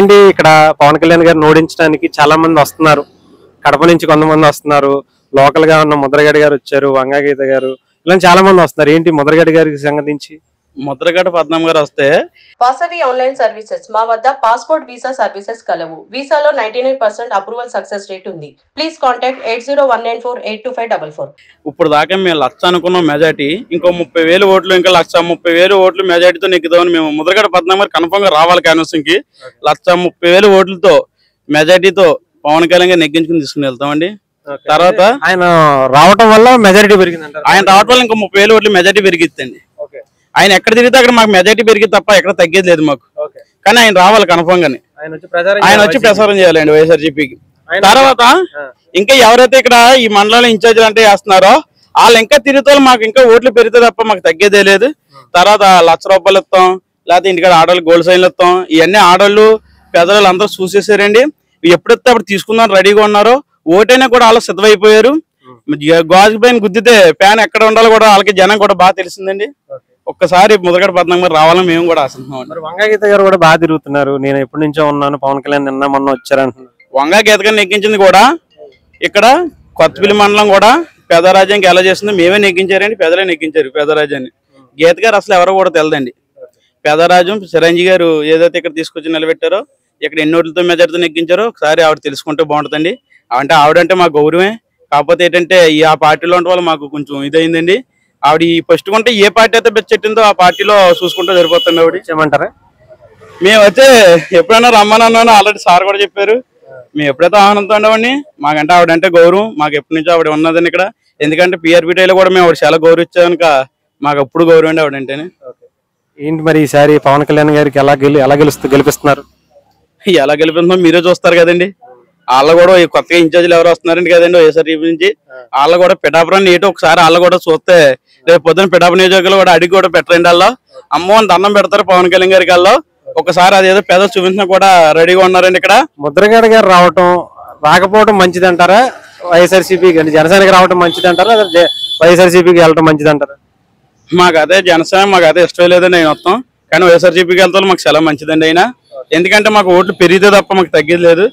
ఏంటి ఇక్కడ పవన్ కళ్యాణ్ గారిని ఓడించడానికి చాలా మంది వస్తున్నారు. కడప నుంచి కొంతమంది వస్తున్నారు. లోకల్ గా ఉన్న ముద్రగడ గారు వచ్చారు, వంగాగీత గారు, ఇలా చాలా మంది వస్తున్నారు. ఏంటి ముద్రగడ గారికి సంగతించి? ముద్రగడ పద్మం గారు వస్తే వాసవి ఆన్లైన్ సర్వీసెస్ మా వద్ద పాస్పోర్ట్ వీసా సర్వీసెస్ కలవు. వీసాలో 99% అప్రూవల్ సక్సెస్ రేట్ ఉంది. Please contact 8019482544. ఇప్పుడు దాకా మేము 1,00,000 అనుకున్నాం మెజార్టీ. ఇంకో 30,000 ఓట్లు, ఇంకా 1,30,000 ఓట్లు మెజార్టీతో నెక్కుదామని మేము ముద్రగడ పద్మం గారు కన్ఫర్మ్ గా రావాలి. క్యాన్వసింగ్ కి 1,30,000 ఓట్లతో మెజార్టీతో పవన్ కళ్యాణ్ గారు నెగ్గించుకుని తీసుకుని వెళ్తామండి. తర్వాత ఆయన రావటం వల్ల మెజారిటీ పెరిగింది. ఆయన రావటం వల్ల ఇంకో 30,000 ఓట్లు మెజార్టీ పెరిగిద్దండి. ఆయన ఎక్కడ తిరిగితే అక్కడ మాకు మెజార్టీ పెరిగింది తప్ప ఎక్కడ తగ్గేది లేదు మాకు. కానీ ఆయన రావాలి కన్ఫర్మ్ గానే. ఆయన వచ్చి ప్రసారం చేయాలండి వైఎస్ఆర్సీపీకి. తర్వాత ఇంకా ఎవరైతే ఇక్కడ ఈ మండలంలో ఇన్ఛార్జీలు అంటే చేస్తున్నారో వాళ్ళు ఇంకా తిరుగుతారు, మాకు ఇంకా ఓట్లు పెరిగితే తప్ప మాకు తగ్గేదే లేదు. తర్వాత 1,00,000 రూపాయలు ఇస్తాం, లేకపోతే ఇంటికాడ ఆడవాళ్ళు గోల్డ్ సైన్లు ఇస్తాం. ఇవన్నీ ఆడవాళ్ళు పెద్దవాళ్ళు అందరూ చూసేసారండి. ఎప్పుడైతే అప్పుడు తీసుకుందాం రెడీగా ఉన్నారో ఓటైనా కూడా వాళ్ళు సిద్ధమైపోయారు. గాజు పైన గుద్దితే ఫ్యాన్ ఎక్కడ ఉండాలో కూడా వాళ్ళకి జనం కూడా బాగా తెలిసిందండి. ఒక్కసారి ముద్రగడ పద్మం గారు రావాలని మేము కూడా ఆశిస్తున్నాం. వంగాగీత గారు కూడా బాగా తిరుగుతున్నారు. నేను ఎప్పటి నుంచో ఉన్నాను, పవన్ కళ్యాణ్ నిన్న మొన్న వచ్చారంటున్నారు. వంగాగీత గారిని నెగ్గించింది కూడా ఇక్కడ కొత్తపల్లి మండలం కూడా పెదరాజ్యానికి ఎలా చేసిందో మేమే నెగ్గించారండి. పెదలే నెగ్గించారు పెదరాజ్యాన్ని. గీత గారు అసలు ఎవరో కూడా తెలదండి. పెదరాజ్యం చిరంజీవి గారు ఏదైతే ఇక్కడ తీసుకొచ్చి నిలబెట్టారో, ఇక్కడ ఎన్ని ఓట్లతో మెజార్టీతో నెగ్గించారో ఒకసారి ఆవిడ తెలుసుకుంటే బాగుంటుందండి. అంటే ఆవిడంటే మా గౌరవమే. కాకపోతే ఏంటంటే ఆ పార్టీలో ఉంటే వాళ్ళు మాకు కొంచెం ఇదైందండి. ఆవిడ ఈ ఫస్ట్ కొంటే ఏ పార్టీ అయితే బెచ్చెట్టిందో ఆ పార్టీలో చూసుకుంటే సరిపోతుంది. ఆవిడ చేయమంటారా? మేము అయితే ఎప్పుడైనా రమ్మనన్నాను, ఆల్రెడీ సార్ కూడా చెప్పారు. మేము ఎప్పుడైతే ఆహ్వానంతో ఉండేవాడిని. మాకంటే ఆవిడంటే గౌరవం, మాకు ఎప్పటి నుంచో ఆవిడ ఉన్నదని ఇక్కడ. ఎందుకంటే పిఆర్పీటీలో కూడా మేము ఆవిడ చాలా గౌరవించాం కనుక మాకు ఎప్పుడు గౌరవం అండి ఆవిడంటేనే. ఏంటి మరి ఈసారి పవన్ కళ్యాణ్ గారికి ఎలా గెలిపిస్తున్నారు? ఎలా గెలిపిస్తున్నాం మీరే చూస్తారు కదండి. వాళ్ళు కూడా కొత్తగా ఇన్ఛార్జీలు ఎవరు వస్తున్నారండి కదండి వైఎస్ఆర్సీపీ నుంచి. వాళ్ళు కూడా పిఠాపురం నీటి ఒకసారి వాళ్ళు కూడా చూస్తే రేపు పొద్దున పిఠాపురం నియోజకవర్గంలో కూడా అడిగి కూడా పెట్టరండి. వాళ్ళు అమ్మో అని దండం పెడతారు పవన్ కళ్యాణ్ గారికి. వాళ్ళు ఒకసారి అదేదో పేద చూపించినా కూడా రెడీగా ఉన్నారండి ఇక్కడ. ముద్రగడ గారు రాకపోవడం మంచిది అంటారా? వైఎస్ఆర్సీపీకి అంటే జనసేనకి రావడం మంచిది అంటారా? వైఎస్ఆర్సీపీకి వెళ్ళడం మంచిది అంటారా? మాకు అదే జనసేన మాకు అదే ఇష్టం లేదండి ఆయన మొత్తం. కానీ వైఎస్ఆర్సీపీకి వెళ్తాం మాకు చాలా మంచిదండి ఆయన. ఎందుకంటే మాకు ఓట్లు పెరిగితే తప్ప మాకు తగ్గేది లేదు.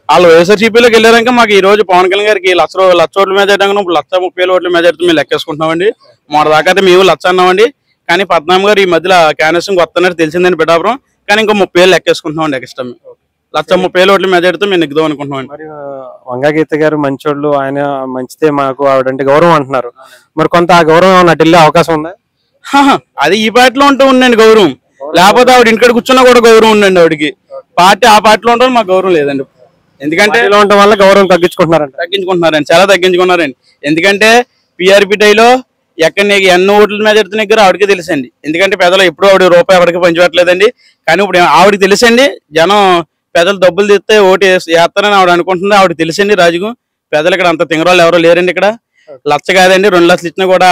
వాళ్ళు వైఎస్ఆర్సీపీలోకి వెళ్ళాక మాకు ఈ రోజు పవన్ కళ్యాణ్ గారికి 1,00,000 ఓట్ల మెజార్టీ ఇప్పుడు 1,30,000 ఓట్ల మెజార్టీ మేము లెక్కేసుకుంటున్నామండి. మొన్న దాకా అయితే మేము 1,00,000 అన్నామండి. కానీ పద్మం గారు ఈ మధ్యలో క్యాన్వసింగ్ వస్తున్నట్టు తెలిసిందండి పిఠాపురం. కానీ ఇంకో 30,000 లెక్కేసుకుంటున్నామండి ఎక్స్ట్రా. 1,30,000 ఓట్ల మెజార్టీతో మేము నెగ్గుదాం అనుకుంటున్నామండి. మరి వంగాగీత గారు మంచోళ్ళు, ఆయన మంచితే మాకు ఆవిడంటే గౌరవం అంటున్నారు. మరి కొంత ఆ గౌరవం ఏమన్నా వెళ్ళే అవకాశం ఉందా? అది ఈ పార్టీలో ఉంటూ ఉండండి గౌరవం, లేకపోతే ఆవిడ ఇంటికాడ కూర్చున్నా కూడా గౌరవం ఉండండి ఆవిడకి. ఆ పార్టీలో ఉంటాం మాకు గౌరవం లేదండి. ఎందుకంటే ఇలా ఉండటం వల్ల గౌరవం తగ్గించుకుంటున్నారండి, చాలా తగ్గించుకున్నారండి. ఎందుకంటే పిఆర్పీటీలో ఎక్కడ ఎన్ని ఓట్ల మెజార్టీ దగ్గర ఆవిడకి తెలుసండి. ఎందుకంటే పెద్దలు ఎప్పుడు ఆవిడ రూపాయి ఎవరికి పంచిపెట్టలేదండి. కానీ ఇప్పుడు ఆవిడకి తెలుసండి జనం పెద్దలు డబ్బులు తెస్తే ఓటు వేస్తారని ఆవిడ అనుకుంటుంది. ఆవిడకి తెలుసండి రాజుకు. పెద్దలు ఇక్కడ అంత తింగరాళ్ళు ఎవరో లేరండి. ఇక్కడ 1,00,000 కాదండి 2 లక్షలు ఇచ్చినా కూడా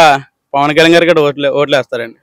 పవన్ కళ్యాణ్ గారికి ఓట్లు వేస్తారండి.